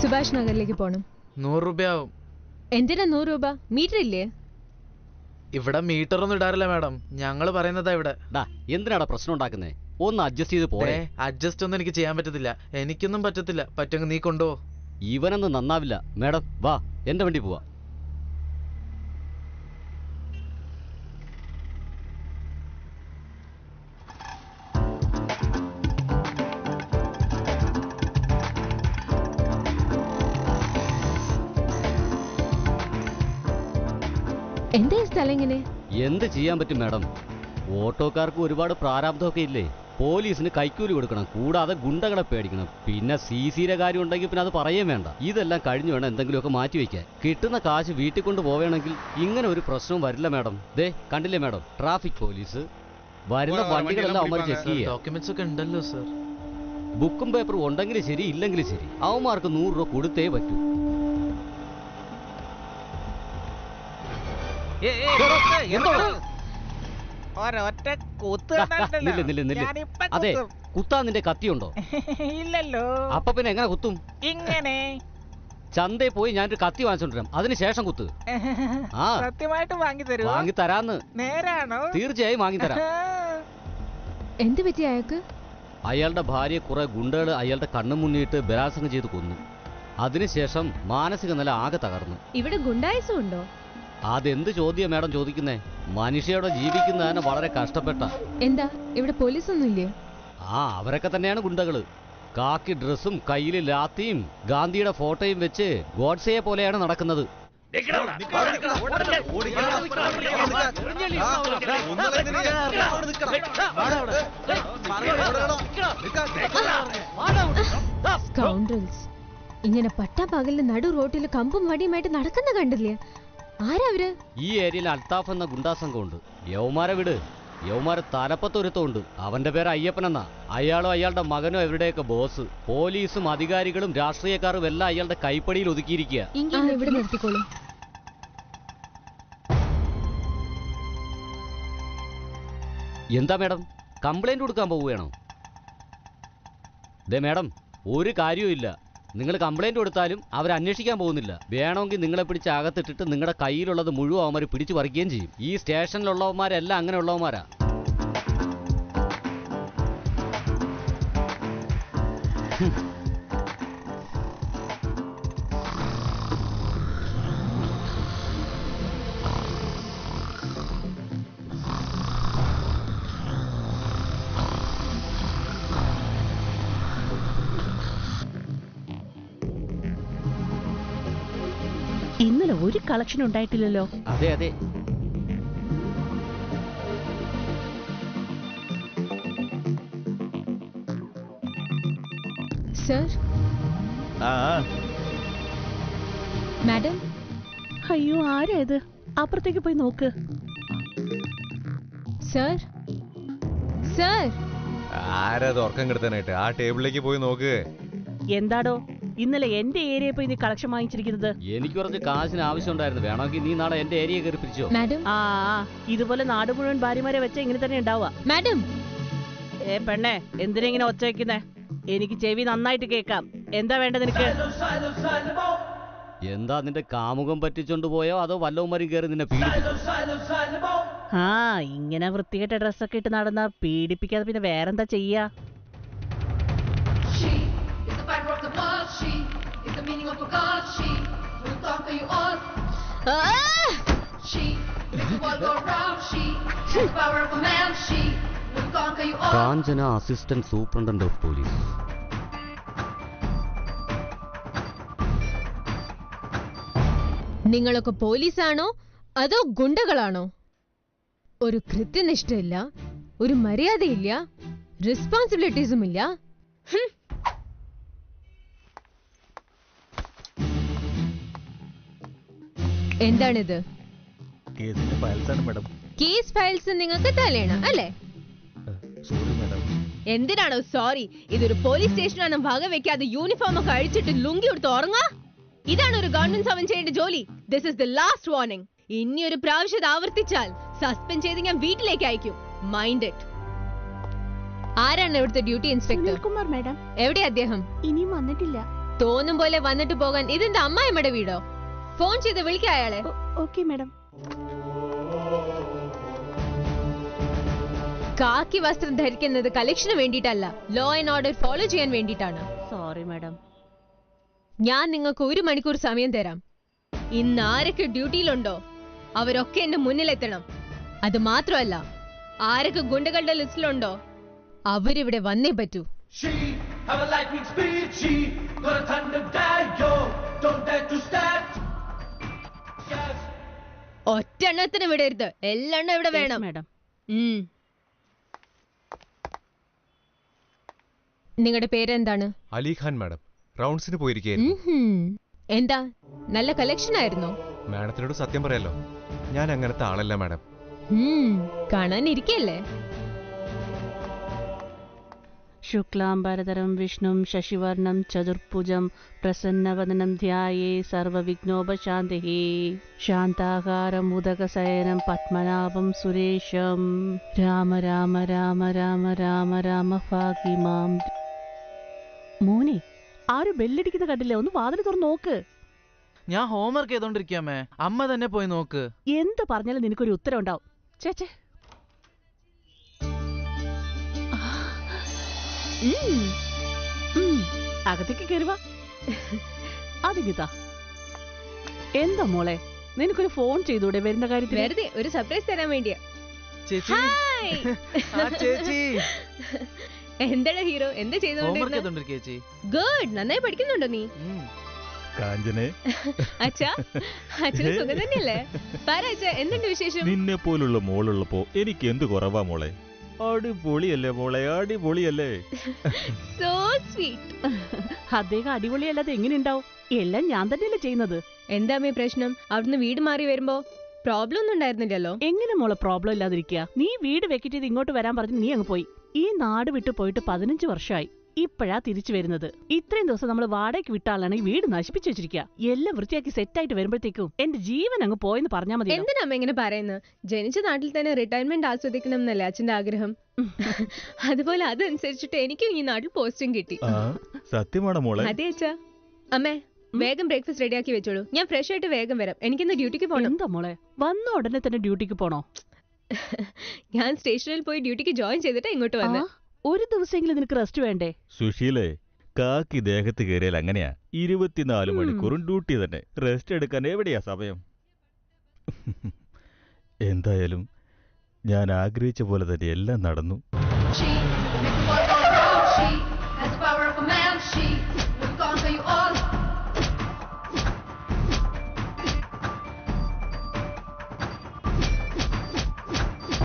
സുഭാഷ് നഗറിലേക്ക് പോണം. 100 രൂപയാവും. എന്തിനാ 100 രൂപ? മീറ്റർ ഇല്ലേ? ഇവിടെ മീറ്റർ ഒന്നും ഇടാറില്ല മാഡം, ഞങ്ങൾ പറയുന്നതാ ഇവിടെ. എന്തിനാടാ പ്രശ്നം ഉണ്ടാക്കുന്നേ? ഒന്ന് അഡ്ജസ്റ്റ് ചെയ്ത് പോരെ. അഡ്ജസ്റ്റ് ഒന്നും എനിക്ക് ചെയ്യാൻ പറ്റത്തില്ല, എനിക്കൊന്നും പറ്റത്തില്ല. പറ്റുമെങ്കിൽ നീ കൊണ്ടുപോ. ഇവനൊന്നും നന്നാവില്ല. മാഡം വാ, എന്റെ വണ്ടി പോവാ. എന്താ സ്ഥലം ഇങ്ങനെ? എന്ത് ചെയ്യാൻ പറ്റും മാഡം? ഓട്ടോക്കാർക്ക് ഒരുപാട് പ്രാരാബ്ദമൊക്കെ ഇല്ലേ? പോലീസിന് കൈക്കൂലി കൊടുക്കണം, കൂടാതെ ഗുണ്ടകളെ പേടിക്കണം, പിന്നെ CCയുടെ കാര്യം ഉണ്ടെങ്കിൽ പിന്നെ അത് പറയുകയും വേണ്ട. ഇതെല്ലാം കഴിഞ്ഞു വേണം എന്തെങ്കിലുമൊക്കെ മാറ്റി വയ്ക്കാൻ. കിട്ടുന്ന കാശ് വീട്ടിൽ കൊണ്ട് പോവുകയാണെങ്കിൽ ഇങ്ങനെ ഒരു പ്രശ്നവും വരില്ല മാഡം. ദേ കണ്ടില്ലേ മാഡം, ട്രാഫിക് പോലീസ് വരുന്ന വണ്ടികളെല്ലാം അവന്മാർ ചെക്ക് ചെയ്യുക. ഡോക്യുമെന്റ്സ് ഒക്കെ ഉണ്ടല്ലോ സർ. ബുക്കും പേപ്പറും ഉണ്ടെങ്കിലും ശരി ഇല്ലെങ്കിലും ശരി അവന്മാർക്ക് 100 രൂപ കൊടുത്തേ പറ്റൂ. അതെ, കുത്താൻ നിന്റെ കത്തിയുണ്ടോ? ഇല്ലല്ലോ. അപ്പൊ പിന്നെ എങ്ങനെ കുത്തും? ഇങ്ങനെ ചന്തയിൽ പോയി ഞാനൊരു കത്തി വാങ്ങിച്ചോണ്ടിരാം, അതിനുശേഷം കുത്ത്. ആ സത്യമായിട്ട് വാങ്ങിത്തരൂ? വാങ്ങി തരാന്ന്. നേരാണോ? തീർച്ചയായും വാങ്ങിത്തരാം. എന്ത് പറ്റി അയാൾക്ക്? അയാളുടെ ഭാര്യയെ കുറെ ഗുണ്ടകൾ അയാളുടെ കണ്ണു മുന്നിട്ട് ബലാത്സംഗം ചെയ്ത് കൊന്നു. അതിനുശേഷം മാനസിക നില ആകെ തകർന്നു. ഇവിടെ ഗുണ്ടായിസം ഉണ്ടോ? അതെന്ത് ചോദ്യം മാഡം ചോദിക്കുന്നേ? മനുഷ്യയോടെ ജീവിക്കുന്നതിന് വളരെ കഷ്ടപ്പെട്ട. എന്താ ഇവിടെ പോലീസ് ഒന്നും ഇല്ലയോ? അവരൊക്കെ തന്നെയാണ് ഗുണ്ടകള്. കാക്കി ഡ്രസ്സും കയ്യിൽ ലാത്തിയും ഗാന്ധിയുടെ ഫോട്ടോയും വെച്ച് ഗോഡ്സയെ പോലെയാണ് നടക്കുന്നത്. ഇങ്ങനെ പട്ടാപ്പകലിന് നടു റോട്ടിൽ കമ്പും വടിയുമായിട്ട് നടക്കുന്ന കണ്ടില്ലേ? ആരാ അവര്? ഈ ഏരിയയിൽ അൽത്താഫ് എന്ന ഗുണ്ടാ സംഘമുണ്ട്. യൗമാരെ വിട്, യൗമാരെ തലപ്പത്തൊരുത്തമുണ്ട്. അവന്റെ പേര് അയ്യപ്പനെന്നാ. അയാളോ അയാളുടെ മകനോ എവരുടെയൊക്കെ ബോസ്. പോലീസും അധികാരികളും രാഷ്ട്രീയക്കാരും എല്ലാം അയാളുടെ കൈപ്പടിയിൽ ഒതുക്കിയിരിക്കുക. ഇവിടെ നിർത്തിക്കോളും. എന്താ മാഡം, കംപ്ലൈന്റ് കൊടുക്കാൻ പോവുകയാണോ? ദേ മാഡം, ഒരു കാര്യവും ഇല്ല. നിങ്ങൾ കംപ്ലൈന്റ് കൊടുത്താലും അവർ അന്വേഷിക്കാൻ പോകുന്നില്ല. വേണമെങ്കിൽ നിങ്ങളെ പിടിച്ച് അകത്തിട്ടിട്ട് നിങ്ങളുടെ കയ്യിലുള്ളത് മുഴുവൻ അവന്മാർ പിടിച്ചു പറിക്കുകയും ചെയ്യും. ഈ സ്റ്റേഷനിലുള്ളവന്മാരെല്ലാം അങ്ങനെയുള്ളവന്മാരാ. ഇന്നലെ ഒരു കളക്ഷൻ ഉണ്ടായിട്ടില്ലല്ലോ. അതെ അതെ. സർ. മാഡം. അയ്യോ, ആരാ ഇത്? അപ്പുറത്തേക്ക് പോയി നോക്ക്. സർ. സർ. ആരാ ഉറക്കം കിടത്താനായിട്ട്? ആ ടേബിളിലേക്ക് പോയി നോക്ക്. എന്താടോ ഇന്നലെ എന്റെ ഏരിയയിൽ പോയി നീ കളക്ഷൻ വാങ്ങിച്ചിരിക്കുന്നത്? എനിക്ക് കുറച്ച് കാശിന് ആവശ്യം ഉണ്ടായിരുന്നു. വേണമെങ്കിൽ നീ നാളെ എന്റെ ഏരിയ കയറി പിരിച്ചോ. ഇതുപോലെ നാട് മുഴുവൻ ഭാര്യമാരെ വെച്ച ഇങ്ങനെ തന്നെ ഉണ്ടാവുക. മാഡം. പെണ്ണെ, എന്തിനാ ഇങ്ങനെ ഒച്ച വയ്ക്കുന്നേ? എനിക്ക് ചെവി നന്നായിട്ട് കേൾക്കാം. എന്താ വേണ്ടത് നിനക്ക്? എന്താ നിന്റെ കാമുകം പറ്റിച്ചോണ്ട് പോയോ അതോ വല്ലവന്മാരും കയറി നിന്നെ പീഡിപ്പിച്ചു? ഇങ്ങനെ വൃത്തികെട്ട ഡ്രസ്സൊക്കെ ഇട്ട് നടന്നാ പീഡിപ്പിക്കാതെ പിന്നെ വേറെന്താ ചെയ്യാ? കാഞ്ചന, അസിസ്റ്റന്റ് സൂപ്രണ്ടന്റ് ഓഫ് പോലീസ്. നിങ്ങളൊക്കെ പോലീസാണോ അതോ ഗുണ്ടകളാണോ? ഒരു കൃത്യനിഷ്ഠയില്ല, ഒരു മര്യാദയില്ല, റെസ്പോൺസിബിലിറ്റീസും ഇല്ല. എന്താണിത്? കേസ് ഫയൽസ് നിങ്ങൾക്ക് തലേണം അല്ലേ? എന്തിനാണോ സോറി? ഇതൊരു പോലീസ് സ്റ്റേഷനാണ്. ഭാഗം വെക്കാതെ യൂണിഫോം ഒക്കെ അഴിച്ചിട്ട് ലുങ്കി എടുത്ത് ഉറങ്ങാ? ഇതാണ് ഒരു ഗവൺമെന്റ് സർവന്റ് ചെയ്യേണ്ട ജോലി. This is the last warning. ഇനി ഒരു പ്രാവശ്യം ആവർത്തിച്ചാൽ സസ്പെൻഡ് ചെയ്ത് ഞാൻ വീട്ടിലേക്ക് അയക്കും. Mind it. ആരാണ് ഇവിടുത്തെ ഡ്യൂട്ടി ഇൻസ്പെക്ടർ? കുമാർ മാഡം. എവിടെ അദ്ദേഹം? ഇനിയും വന്നിട്ടില്ല. തോന്നും പോലെ വന്നിട്ട് പോകാൻ ഇതെന്താ അമ്മായിമ്മയുടെ വീടോ? ഫോൺ ചെയ്ത് വിളിക്ക അയാളെ. Okay madam. കാക്കി വസ്ത്രം ധരിക്കുന്നത് കളക്ഷന് വേണ്ടിയിട്ടല്ല, ലോ ആൻഡ് ഓർഡർ ഫോളോ ചെയ്യാൻ വേണ്ടിയിട്ടാണ്. Sorry madam. ഞാൻ നിങ്ങൾക്ക് 1 മണിക്കൂർ സമയം തരാം. ഇന്ന് ആരൊക്കെ ഡ്യൂട്ടിയിലുണ്ടോ അവരൊക്കെ എന്റെ മുന്നിലെത്തണം. അത് മാത്രമല്ല, ആരൊക്കെ ഗുണ്ടകളുടെ ലിസ്റ്റിലുണ്ടോ അവരിവിടെ വന്നേ പറ്റൂ. She have a lightning speed. She got a thunder yo. Don't dare to step. Yes. ഒറ്റെണ്ണത്തിന് വിടരുത്, എല്ലെണ്ണം ഇവിടെ വേണം. മാഡം. നിങ്ങളുടെ പേരെന്താണ്? അലിഖാൻ മാഡം. റൗണ്ട്സിന് പോയിരിക്കുകയായിരുന്നു. എന്താ നല്ല കളക്ഷൻ ആയിരുന്നോ? മാഡത്തിനോട് സത്യം പറയാലോ, ഞാൻ അങ്ങനത്തെ ആളല്ല മാഡം. കാണാനിരിക്കല്ലേ? ശുക്ലാംബരധരം വിഷ്ണും ശശിവർണം ചതുർഭുജം പ്രസന്നവദനം ധ്യായേ സർവവിഘ്നോപശാന്തിഃ ശാന്താകാരം ഉദകശയനം പത്മനാഭം സുരേശം രാമ രാമ രാമ രാമ രാമ രാമ ഭാഗ്യമാം. മോനെ, ആരും ബെല്ലടിക്കുന്ന കണ്ടില്ലേ? ഒന്ന് വാതിൽ തുറന്ന് നോക്ക്. ഞാൻ ഹോംവർക്ക് ചെയ്തോണ്ടിരിക്കാമേ, അമ്മ തന്നെ പോയി നോക്ക്. എന്ത് പറഞ്ഞാലും നിനക്കൊരു ഉത്തരം ഉണ്ടാവും. ചേച്ചേ, അകത്തേക്ക് കയറുക. അതിങ്ങിതാ. എന്താ മോളെ, നിനക്കൊരു ഫോൺ ചെയ്തൂടെ വരുന്ന കാര്യത്തിൽ? വെറുതെ ഒരു സർപ്രൈസ് തരാൻ വേണ്ടിയാ. ചേച്ചി, ആ ചേച്ചി. എന്താണ് ഹീറോ, എന്താ ഹോംവർക്ക് ചെയ്തോണ്ടിരുന്നത്? ചെയ്തോണ്ടിരിക്കുക ചേച്ചി. ഗുഡ്, നന്നായി പഠിക്കുന്നുണ്ടോ നീ? കാഞ്ചനെ, അച്ഛാ, അച്ഛന് സുഖം തന്നെയല്ലേ? പറ അച്ഛാ, എന്തുണ്ട് വിശേഷം? നിന്നെ പോലുള്ള മോളുള്ളപ്പോ എനിക്ക് എന്ത് കുറവാ മോളെ? അടിപൊളിയല്ലേ മോളെ, അടിപൊളിയല്ലേ? So sweet. അദ്ദേഹം അടിപൊളിയല്ലാതെ എങ്ങനെ ഉണ്ടാവും? എല്ലാം ഞാൻ തന്നെയല്ലേ ചെയ്യുന്നത്. എന്താ അമ്മേ പ്രശ്നം? അവിടുന്ന് വീട് മാറി വരുമ്പോ പ്രോബ്ലം ഒന്നും ഉണ്ടായിരുന്നില്ലല്ലോ. എങ്ങനെ മോളെ പ്രോബ്ലം ഇല്ലാതിരിക്കുക? നീ വീട് വെക്കിട്ട് ഇത് ഇങ്ങോട്ട് വരാൻ പറഞ്ഞു നീ അങ്ങ് പോയി. ഈ നാട് വിട്ടു പോയിട്ട് 15 വർഷമായി. ഇപ്പോഴാ തിരിച്ചു വരുന്നത്. ഇത്രയും ദിവസം നമ്മൾ വാടകയ്ക്ക് വിട്ട ആളാണെങ്കിൽ വീട് നശിപ്പിച്ചു വെച്ചിരിക്കുക. എല്ലാം വൃത്തിയാക്കി സെറ്റായിട്ട് വരുമ്പോഴത്തേക്കും എന്റെ ജീവൻ അങ്ങ് പോയെന്ന് പറഞ്ഞാൽ മതി. എന്തിനാ അമ്മ ഇങ്ങനെ പറയുന്നത്? ജനിച്ച നാട്ടിൽ തന്നെ റിട്ടയർമെന്റ് ആസ്വദിക്കണം എന്നല്ലേ അച്ഛന്റെ ആഗ്രഹം? അതുപോലെ അതനുസരിച്ചിട്ട് എനിക്കും ഈ നാട്ടിൽ പോസ്റ്റിംഗ് കിട്ടി. സത്യമാണോ മോളെ? അതെ അച്ഛാ. അമ്മേ, വേഗം ബ്രേക്ക്ഫാസ്റ്റ് റെഡിയാക്കി വെച്ചോളൂ. ഞാൻ ഫ്രഷ് ആയിട്ട് വേഗം വരാം. എനിക്കിന്ന് ഡ്യൂട്ടിക്ക് പോകണം. എന്താ മോളെ, വന്ന ഉടനെ തന്നെ ഡ്യൂട്ടിക്ക് പോണോ? ഞാൻ സ്റ്റേഷനിൽ പോയി ഡ്യൂട്ടിക്ക് ജോയിൻ ചെയ്തിട്ട് ഇങ്ങോട്ട് വന്നു. ഒരു ദിവസമെങ്കിലും നിനക്ക് റെസ്റ്റ് വേണ്ടേ? സുശീലേ, കാക്കി ദേഹത്ത് കയറിയാൽ അങ്ങനെയാ. 24 മണിക്കൂറും ഡ്യൂട്ടി തന്നെ. റെസ്റ്റ് എടുക്കാൻ എവിടെയാ സമയം? എന്തായാലും ഞാൻ ആഗ്രഹിച്ച പോലെ തന്നെ എല്ലാം നടന്നു. She